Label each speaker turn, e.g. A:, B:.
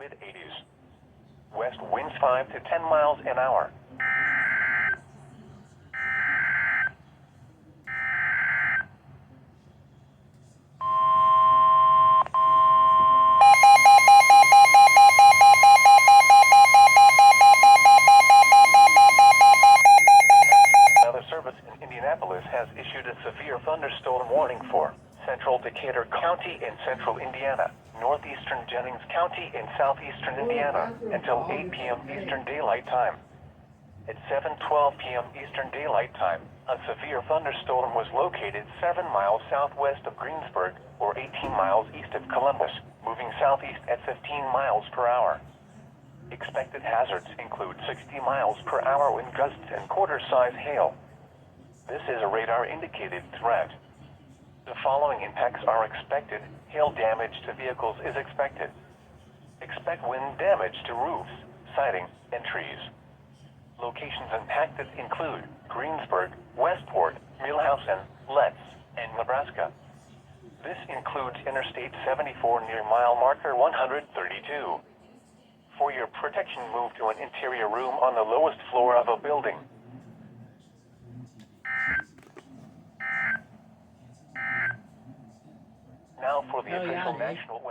A: mid-80s. West winds 5 to 10 miles an hour. Another service in Indianapolis has issued a severe thunderstorm warning for central Decatur County in central Indiana, northeastern Jennings County in southeastern Indiana, until 8 p.m. Eastern Daylight Time. At 7:12 p.m. Eastern Daylight Time, a severe thunderstorm was located 7 miles southwest of Greensburg, or 18 miles east of Columbus, moving southeast at 15 miles per hour. Expected hazards include 60 miles per hour wind gusts and quarter-size hail. This is a radar-indicated threat. The following impacts are expected. Hail damage to vehicles is expected. Expect wind damage to roofs, siding, and trees. Locations impacted include Greensburg, Westport, Millhausen, Letts, and Nebraska. This includes Interstate 74 near mile marker 132. For your protection, move to an interior room on the lowest floor of a building. Now for the official national weather.